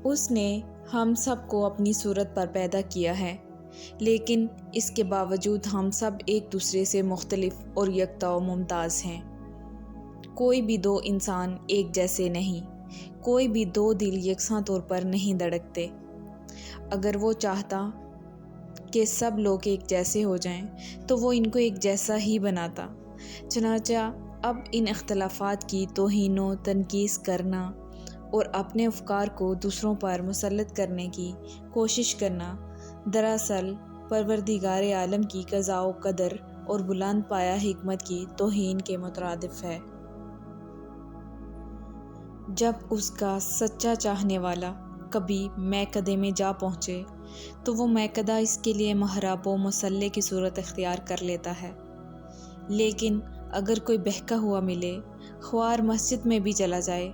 اس نے ہم سب کو اپنی صورت پر پیدا کیا ہے، لیکن اس کے باوجود ہم سب ایک دوسرے سے مختلف اور یکتا و ممتاز ہیں۔ کوئی بھی دو انسان ایک جیسے نہیں، کوئی بھی دو دل یکساں طور پر نہیں دھڑکتے۔ اگر وہ چاہتا کہ سب لوگ ایک جیسے ہو جائیں تو وہ ان کو ایک جیسا ہی بناتا۔ چنانچہ اب ان اختلافات کی توہین و تنقیص کرنا اور اپنے افکار کو دوسروں پر مسلط کرنے کی کوشش کرنا دراصل پروردگار عالم کی قضاء و قدر اور بلند پایہ حکمت کی توہین کے مترادف ہے۔ جب اس کا سچا چاہنے والا کبھی میکدے میں جا پہنچے تو وہ میکدہ اس کے لیے محراب و مسلح کی صورت اختیار کر لیتا ہے، لیکن اگر کوئی بہکا ہوا ملے، خوار مسجد میں بھی چلا جائے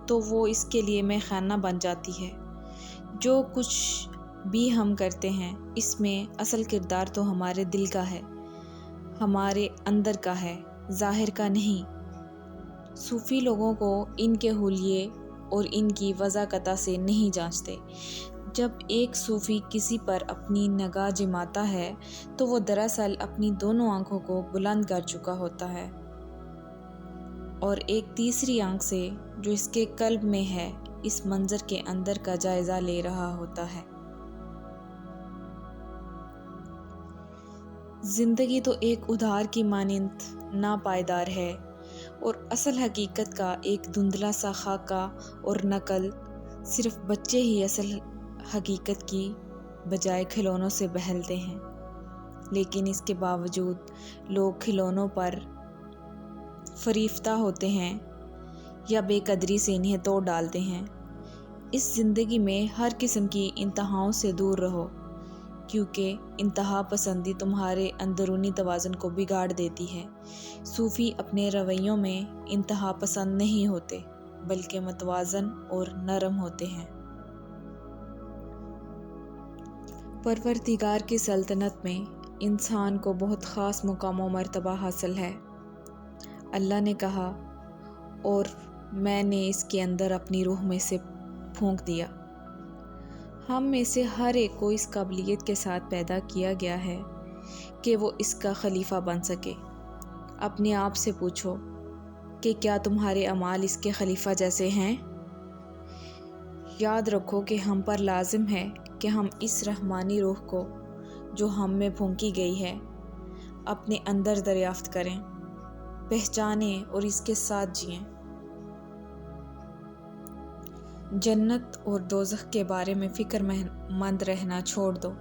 تو وہ اس کے لیے مے خانہ بن جاتی ہے۔ جو کچھ بھی ہم کرتے ہیں اس میں اصل کردار تو ہمارے دل کا ہے، ہمارے اندر کا ہے، ظاہر کا نہیں۔ صوفی لوگوں کو ان کے حلیے اور ان کی وضاحت سے نہیں جانچتے۔ جب ایک صوفی کسی پر اپنی نگاہ جماتا ہے تو وہ دراصل اپنی دونوں آنکھوں کو بلند کر چکا ہوتا ہے اور ایک تیسری آنکھ سے جو اس کے قلب میں ہے اس منظر کے اندر کا جائزہ لے رہا ہوتا ہے۔ زندگی تو ایک ادھار کی مانند ناپائیدار ہے اور اصل حقیقت کا ایک دھندلا سا خاکہ اور نقل صرف بچے ہی اصل حقیقت کی بجائے کھلونوں سے بہلتے ہیں، لیکن اس کے باوجود لوگ کھلونوں پر فریفتہ ہوتے ہیں یا بے قدری سے انہیں توڑ ڈالتے ہیں۔ اس زندگی میں ہر قسم کی انتہاؤں سے دور رہو، کیونکہ انتہا پسندی تمہارے اندرونی توازن کو بگاڑ دیتی ہے۔ صوفی اپنے رویوں میں انتہا پسند نہیں ہوتے بلکہ متوازن اور نرم ہوتے ہیں۔ پروردگار کی سلطنت میں انسان کو بہت خاص مقام و مرتبہ حاصل ہے۔ اللہ نے کہا اور میں نے اس کے اندر اپنی روح میں سے پھونک دیا۔ ہم میں سے ہر ایک کو اس قابلیت کے ساتھ پیدا کیا گیا ہے کہ وہ اس کا خلیفہ بن سکے۔ اپنے آپ سے پوچھو کہ کیا تمہارے اعمال اس کے خلیفہ جیسے ہیں؟ یاد رکھو کہ ہم پر لازم ہے کہ ہم اس رحمانی روح کو جو ہم میں پھونکی گئی ہے اپنے اندر دریافت کریں، پہچانیں اور اس کے ساتھ جئیں۔ جنت اور دوزخ کے بارے میں فکر مند رہنا چھوڑ دو،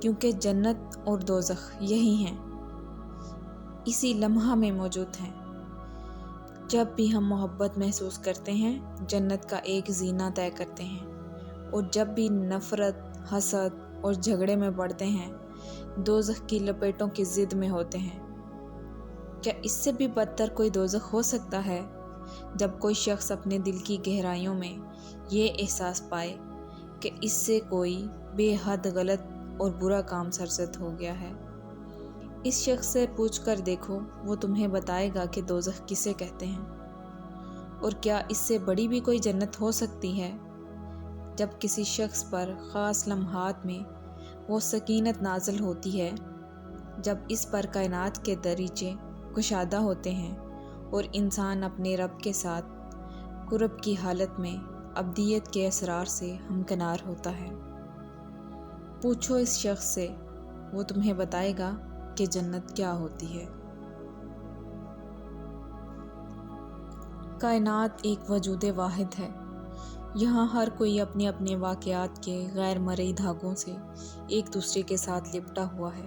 کیونکہ جنت اور دوزخ یہی ہیں، اسی لمحہ میں موجود ہیں۔ جب بھی ہم محبت محسوس کرتے ہیں جنت کا ایک زینہ طے کرتے ہیں، اور جب بھی نفرت، حسد اور جھگڑے میں پڑتے ہیں دوزخ کی لپیٹوں کی زد میں ہوتے ہیں۔ کیا اس سے بھی بدتر کوئی دوزخ ہو سکتا ہے؟ جب کوئی شخص اپنے دل کی گہرائیوں میں یہ احساس پائے کہ اس سے کوئی بے حد غلط اور برا کام سرزد ہو گیا ہے، اس شخص سے پوچھ کر دیکھو، وہ تمہیں بتائے گا کہ دوزخ کسے کہتے ہیں، اور کیا اس سے بڑی بھی کوئی جنت ہو سکتی ہے؟ جب کسی شخص پر خاص لمحات میں وہ سکینت نازل ہوتی ہے، جب اس پر کائنات کے دریچے گشادہ ہوتے ہیں اور انسان اپنے رب کے ساتھ قرب کی حالت میں ابدیت کے اسرار سے ہمکنار ہوتا ہے۔ پوچھو اس شخص سے، وہ تمہیں بتائے گا کہ جنت کیا ہوتی ہے۔ کائنات ایک وجود واحد ہے، یہاں ہر کوئی اپنے اپنے واقعات کے غیر مرئی دھاگوں سے ایک دوسرے کے ساتھ لپٹا ہوا ہے۔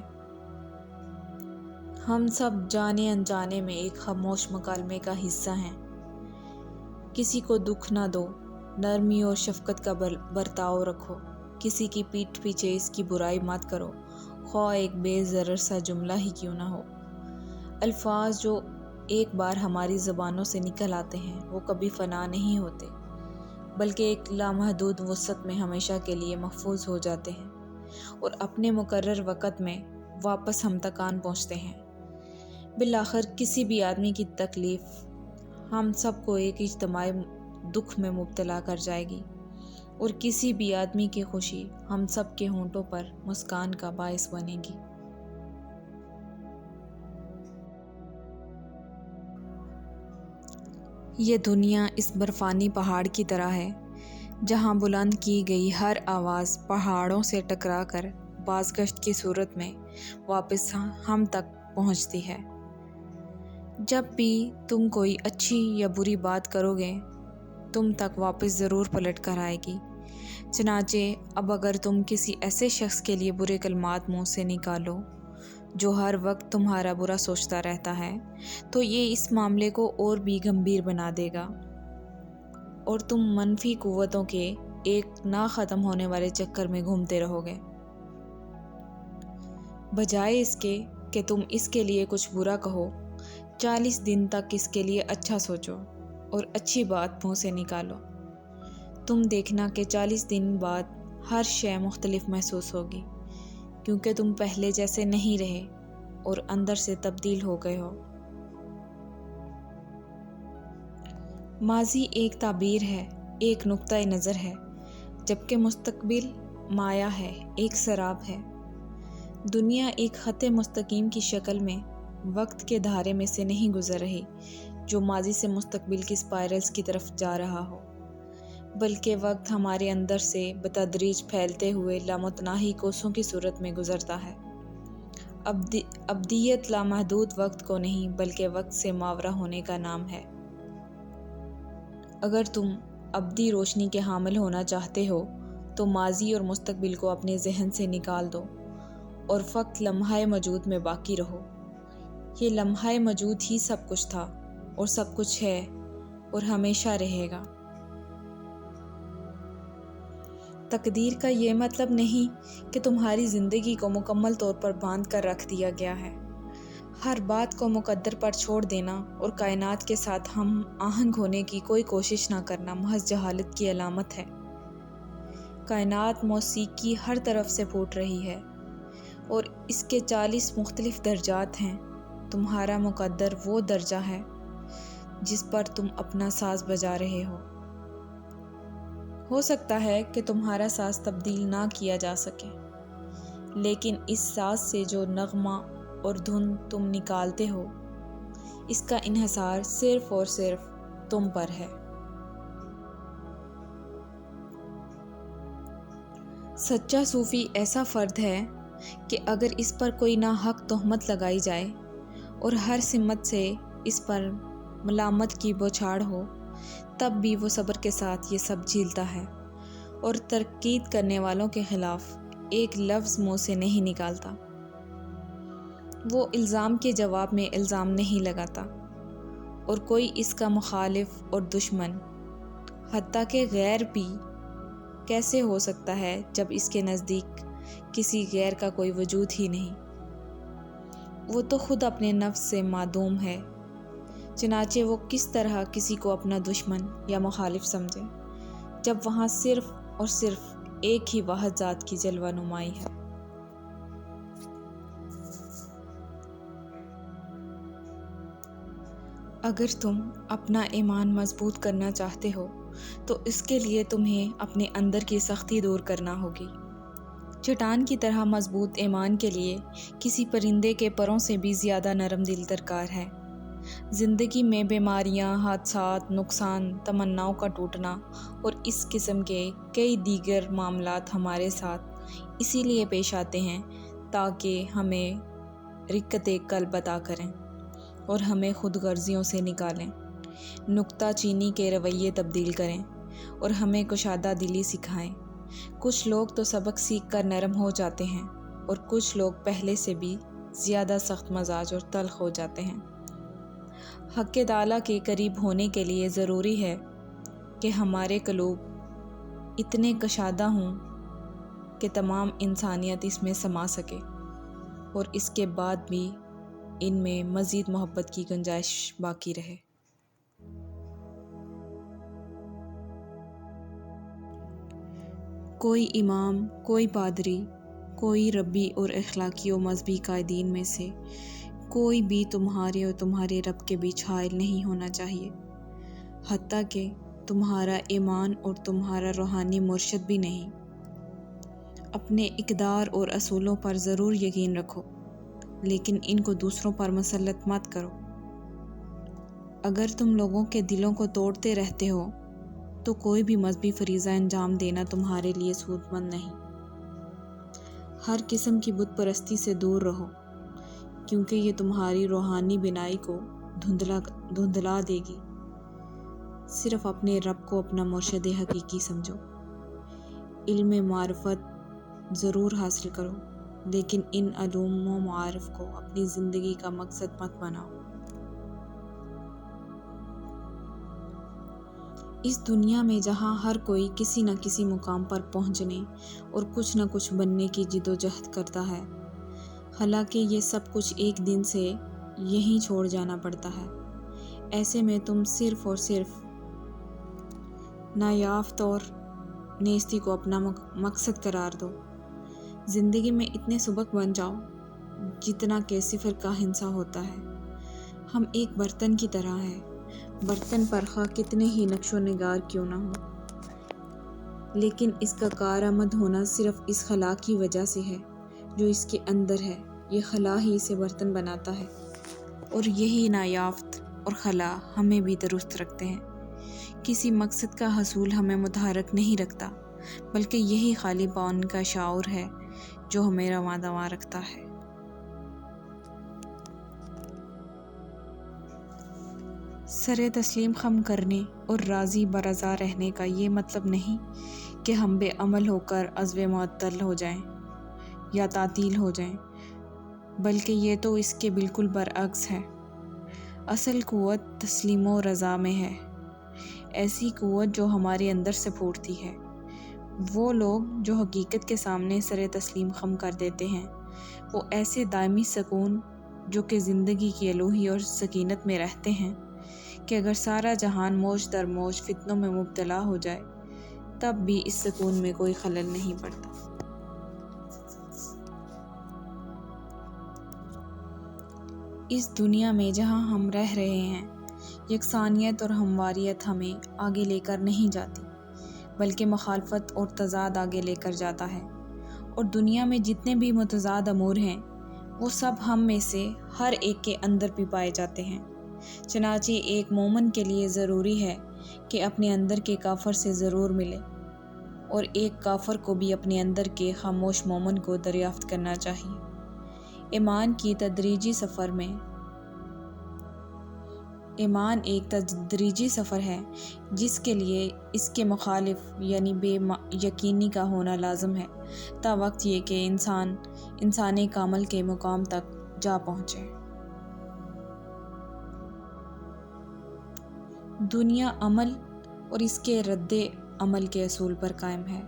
ہم سب جانے انجانے میں ایک خاموش مکالمے کا حصہ ہیں۔ کسی کو دکھ نہ دو، نرمی اور شفقت کا برتاؤ رکھو، کسی کی پیٹھ پیچھے اس کی برائی مت کرو، خواہ ایک بے ضرر سا جملہ ہی کیوں نہ ہو۔ الفاظ جو ایک بار ہماری زبانوں سے نکل آتے ہیں وہ کبھی فنا نہیں ہوتے، بلکہ ایک لامحدود وسعت میں ہمیشہ کے لیے محفوظ ہو جاتے ہیں اور اپنے مقرر وقت میں واپس ہم تک آن پہنچتے ہیں۔ بالآخر کسی بھی آدمی کی تکلیف ہم سب کو ایک اجتماعی دکھ میں مبتلا کر جائے گی، اور کسی بھی آدمی کی خوشی ہم سب کے ہونٹوں پر مسکان کا باعث بنے گی۔ یہ دنیا اس برفانی پہاڑ کی طرح ہے جہاں بلند کی گئی ہر آواز پہاڑوں سے ٹکرا کر بازگشت کی صورت میں واپس ہم تک پہنچتی ہے۔ جب بھی تم کوئی اچھی یا بری بات کرو گے تم تک واپس ضرور پلٹ کر آئے گی۔ چنانچہ اب اگر تم کسی ایسے شخص کے لیے برے کلمات منہ سے نکالو جو ہر وقت تمہارا برا سوچتا رہتا ہے تو یہ اس معاملے کو اور بھی گمبھیر بنا دے گا اور تم منفی قوتوں کے ایک نہ ختم ہونے والے چکر میں گھومتے رہو گے۔ بجائے اس کے کہ تم اس کے لیے کچھ برا کہو، 40 دن تک اس کے لیے اچھا سوچو اور اچھی بات منہ سے نکالو۔ تم دیکھنا کہ 40 دن بعد ہر شے مختلف محسوس ہوگی، کیونکہ تم پہلے جیسے نہیں رہے اور اندر سے تبدیل ہو گئے ہو۔ ماضی ایک تعبیر ہے، ایک نقطہ نظر ہے، جبکہ مستقبل مایا ہے، ایک سراب ہے۔ دنیا ایک خط مستقیم کی شکل میں وقت کے دھارے میں سے نہیں گزر رہی جو ماضی سے مستقبل کی اسپائرلز کی طرف جا رہا ہو، بلکہ وقت ہمارے اندر سے بتدریج پھیلتے ہوئے لامتناہی کوسوں کی صورت میں گزرتا ہے۔ ابدیت لامحدود وقت کو نہیں بلکہ وقت سے ماورا ہونے کا نام ہے۔ اگر تم ابدی روشنی کے حامل ہونا چاہتے ہو تو ماضی اور مستقبل کو اپنے ذہن سے نکال دو اور فقط لمحہ موجود میں باقی رہو۔ یہ لمحہ موجود ہی سب کچھ تھا اور سب کچھ ہے اور ہمیشہ رہے گا۔ تقدیر کا یہ مطلب نہیں کہ تمہاری زندگی کو مکمل طور پر باندھ کر رکھ دیا گیا ہے۔ ہر بات کو مقدر پر چھوڑ دینا اور کائنات کے ساتھ ہم آہنگ ہونے کی کوئی کوشش نہ کرنا محض جہالت کی علامت ہے۔ کائنات موسیقی ہر طرف سے پھوٹ رہی ہے اور اس کے 40 مختلف درجات ہیں۔ تمہارا مقدر وہ درجہ ہے جس پر تم اپنا ساز بجا رہے ہو سکتا ہے کہ تمہارا ساز تبدیل نہ کیا جا سکے، لیکن اس ساز سے جو نغمہ اور دھن تم نکالتے ہو اس کا انحصار صرف اور صرف تم پر ہے۔ سچا صوفی ایسا فرد ہے کہ اگر اس پر کوئی ناحق تہمت لگائی جائے اور ہر سمت سے اس پر ملامت کی بوچھاڑ ہو تب بھی وہ صبر کے ساتھ یہ سب جھیلتا ہے اور تنقید کرنے والوں کے خلاف ایک لفظ منہ سے نہیں نکالتا۔ وہ الزام کے جواب میں الزام نہیں لگاتا اور کوئی اس کا مخالف اور دشمن حتیٰ کہ غیر بھی کیسے ہو سکتا ہے جب اس کے نزدیک کسی غیر کا کوئی وجود ہی نہیں۔ وہ تو خود اپنے نفس سے معدوم ہے، چنانچہ وہ کس طرح کسی کو اپنا دشمن یا مخالف سمجھے جب وہاں صرف اور صرف ایک ہی واحد ذات کی جلوہ نمائی ہے۔ اگر تم اپنا ایمان مضبوط کرنا چاہتے ہو تو اس کے لیے تمہیں اپنے اندر کی سختی دور کرنا ہوگی۔ چٹان کی طرح مضبوط ایمان کے لیے کسی پرندے کے پروں سے بھی زیادہ نرم دل درکار ہے۔ زندگی میں بیماریاں، حادثات، نقصان، تمناؤں کا ٹوٹنا اور اس قسم کے کئی دیگر معاملات ہمارے ساتھ اسی لیے پیش آتے ہیں تاکہ ہمیں رقت قلب عطا کریں اور ہمیں خود غرضیوں سے نکالیں، نکتہ چینی کے رویے تبدیل کریں اور ہمیں کشادہ دلی سکھائیں۔ کچھ لوگ تو سبق سیکھ کر نرم ہو جاتے ہیں اور کچھ لوگ پہلے سے بھی زیادہ سخت مزاج اور تلخ ہو جاتے ہیں۔ حق تعالیٰ کے قریب ہونے کے لیے ضروری ہے کہ ہمارے قلوب اتنے کشادہ ہوں کہ تمام انسانیت اس میں سما سکے اور اس کے بعد بھی ان میں مزید محبت کی گنجائش باقی رہے۔ کوئی امام، کوئی پادری، کوئی ربی اور اخلاقی و مذہبی قائدین میں سے کوئی بھی تمہارے اور تمہارے رب کے بیچ حائل نہیں ہونا چاہیے، حتیٰ کہ تمہارا ایمان اور تمہارا روحانی مرشد بھی نہیں۔ اپنے اقدار اور اصولوں پر ضرور یقین رکھو، لیکن ان کو دوسروں پر مسلط مت کرو۔ اگر تم لوگوں کے دلوں کو توڑتے رہتے ہو تو کوئی بھی مذہبی فریضہ انجام دینا تمہارے لیے سود مند نہیں۔ ہر قسم کی بت پرستی سے دور رہو، کیونکہ یہ تمہاری روحانی بینائی کو دھندلا دے گی۔ صرف اپنے رب کو اپنا مرشد حقیقی سمجھو۔ علم معرفت ضرور حاصل کرو، لیکن ان علوم و معارف کو اپنی زندگی کا مقصد مت بناؤ۔ اس دنیا میں جہاں ہر کوئی کسی نہ کسی مقام پر پہنچنے اور کچھ نہ کچھ بننے کی جدوجہد کرتا ہے، حالانکہ یہ سب کچھ ایک دن سے یہیں چھوڑ جانا پڑتا ہے، ایسے میں تم صرف اور صرف نایافت اور نیستی کو اپنا مقصد قرار دو۔ زندگی میں اتنے سبک بن جاؤ جتنا کہ صفر کا ہندسہ ہوتا ہے۔ ہم ایک برتن کی طرح ہیں، برتن پر خواہ کتنے ہی نقش و نگار کیوں نہ ہو، لیکن اس کا کارآمد ہونا صرف اس خلا کی وجہ سے ہے جو اس کے اندر ہے۔ یہ خلا ہی اسے برتن بناتا ہے، اور یہی نایافت اور خلا ہمیں بھی درست رکھتے ہیں۔ کسی مقصد کا حصول ہمیں متحرک نہیں رکھتا، بلکہ یہی خالی پان کا شعور ہے جو ہمیں رواں دواں رکھتا ہے۔ سر تسلیم خم کرنے اور راضی برضا رہنے کا یہ مطلب نہیں کہ ہم بے عمل ہو کر عزو معطل ہو جائیں یا تعطیل ہو جائیں، بلکہ یہ تو اس کے بالکل برعکس ہے۔ اصل قوت تسلیم و رضا میں ہے، ایسی قوت جو ہمارے اندر سے پھوٹتی ہے۔ وہ لوگ جو حقیقت کے سامنے سر تسلیم خم کر دیتے ہیں، وہ ایسے دائمی سکون جو کہ زندگی کی الوہی اور سکینت میں رہتے ہیں کہ اگر سارا جہان موج در موج فتنوں میں مبتلا ہو جائے تب بھی اس سکون میں کوئی خلل نہیں پڑتا۔ اس دنیا میں جہاں ہم رہ رہے ہیں، یکسانیت اور ہمواریت ہمیں آگے لے کر نہیں جاتی، بلکہ مخالفت اور تضاد آگے لے کر جاتا ہے۔ اور دنیا میں جتنے بھی متضاد امور ہیں، وہ سب ہم میں سے ہر ایک کے اندر بھی پائے جاتے ہیں۔ چنانچہ ایک مومن کے لیے ضروری ہے کہ اپنے اندر کے کافر سے ضرور ملے، اور ایک کافر کو بھی اپنے اندر کے خاموش مومن کو دریافت کرنا چاہیے۔ ایمان ایک تدریجی سفر ہے جس کے لیے اس کے مخالف یعنی بے یقینی کا ہونا لازم ہے، تا وقت یہ کہ انسان کامل کے مقام تک جا پہنچے۔ دنیا عمل اور اس کے رد عمل کے اصول پر قائم ہے۔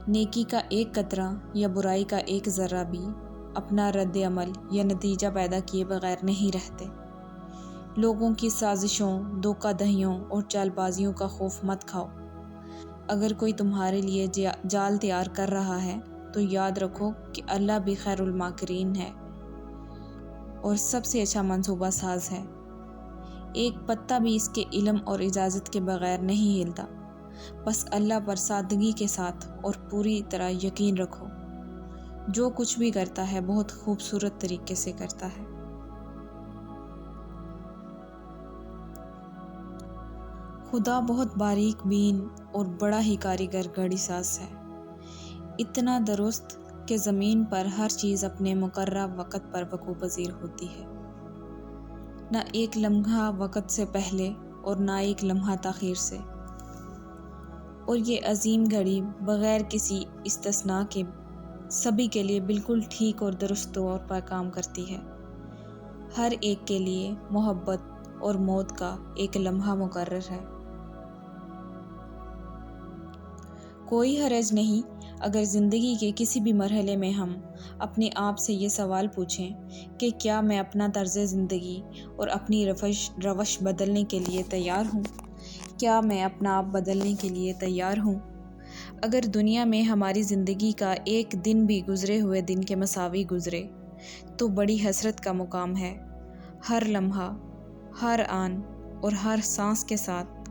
نیکی کا ایک قطرہ یا برائی کا ایک ذرہ بھی اپنا رد عمل یا نتیجہ پیدا کیے بغیر نہیں رہتے۔ لوگوں کی سازشوں، دھوکہ دہیوں اور چال بازیوں کا خوف مت کھاؤ۔ اگر کوئی تمہارے لیے جال تیار کر رہا ہے تو یاد رکھو کہ اللہ بھی خیر الماکرین ہے اور سب سے اچھا منصوبہ ساز ہے۔ ایک پتا بھی اس کے علم اور اجازت کے بغیر نہیں ہلتا۔ بس اللہ پر سادگی کے ساتھ اور پوری طرح یقین رکھو۔ جو کچھ بھی کرتا ہے بہت خوبصورت طریقے سے کرتا ہے۔ خدا بہت باریک بین اور بڑا ہی کاریگر گھڑی ساز ہے، اتنا درست کہ زمین پر ہر چیز اپنے مقررہ وقت پر وقوع پذیر ہوتی ہے، نہ ایک لمحہ وقت سے پہلے اور نہ ایک لمحہ تاخیر سے۔ اور یہ عظیم گھڑی بغیر کسی استثناء کے سبھی کے لیے بالکل ٹھیک اور درست طور پر کام کرتی ہے۔ ہر ایک کے لیے محبت اور موت کا ایک لمحہ مقرر ہے۔ کوئی حرج نہیں اگر زندگی کے کسی بھی مرحلے میں ہم اپنے آپ سے یہ سوال پوچھیں کہ کیا میں اپنا طرز زندگی اور اپنی روش بدلنے کے لیے تیار ہوں؟ کیا میں اپنا آپ بدلنے کے لیے تیار ہوں؟ اگر دنیا میں ہماری زندگی کا ایک دن بھی گزرے ہوئے دن کے مساوی گزرے تو بڑی حسرت کا مقام ہے۔ ہر لمحہ، ہر آن اور ہر سانس کے ساتھ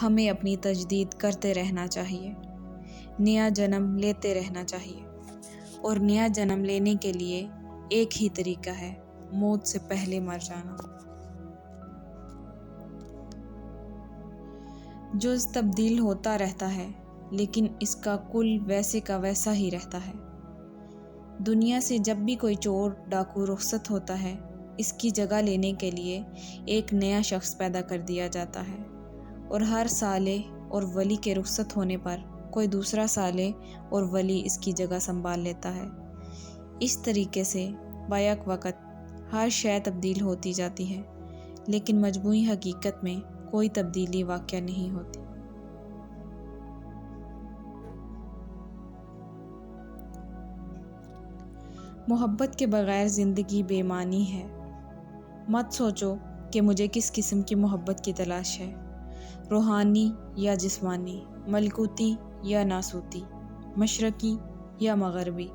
ہمیں اپنی تجدید کرتے رہنا چاہیے، نیا جنم لیتے رہنا چاہیے، اور نیا جنم لینے کے لیے ایک ہی طریقہ ہے، موت سے پہلے مر جانا۔ جز تبدیل ہوتا رہتا ہے، لیکن اس کا کل ویسے کا ویسا ہی رہتا ہے۔ دنیا سے جب بھی کوئی چور ڈاکو رخصت ہوتا ہے، اس کی جگہ لینے کے لیے ایک نیا شخص پیدا کر دیا جاتا ہے، اور ہر صالح اور ولی کے رخصت ہونے پر کوئی دوسرا صالح اور ولی اس کی جگہ سنبھال لیتا ہے۔ اس طریقے سے بیک وقت ہر شے تبدیل ہوتی جاتی ہے، لیکن مجموعی حقیقت میں کوئی تبدیلی واقع نہیں ہوتی۔ محبت کے بغیر زندگی بے معنی ہے۔ مت سوچو کہ مجھے کس قسم کی محبت کی تلاش ہے، روحانی یا جسمانی، ملکوتی یا ناسوتی، مشرقی یا مغربی۔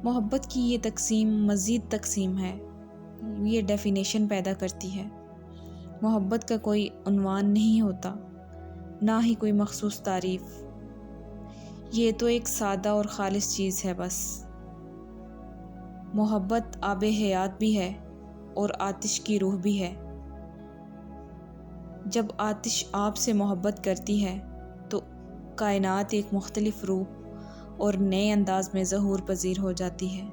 محبت کی یہ تقسیم مزید تقسیم ہے، یہ ڈیفینیشن پیدا کرتی ہے۔ محبت کا کوئی عنوان نہیں ہوتا، نہ ہی کوئی مخصوص تعریف، یہ تو ایک سادہ اور خالص چیز ہے بس۔ محبت آب حیات بھی ہے اور آتش کی روح بھی ہے۔ جب آتش آب سے محبت کرتی ہے تو کائنات ایک مختلف روح اور نئے انداز میں ظہور پذیر ہو جاتی ہے۔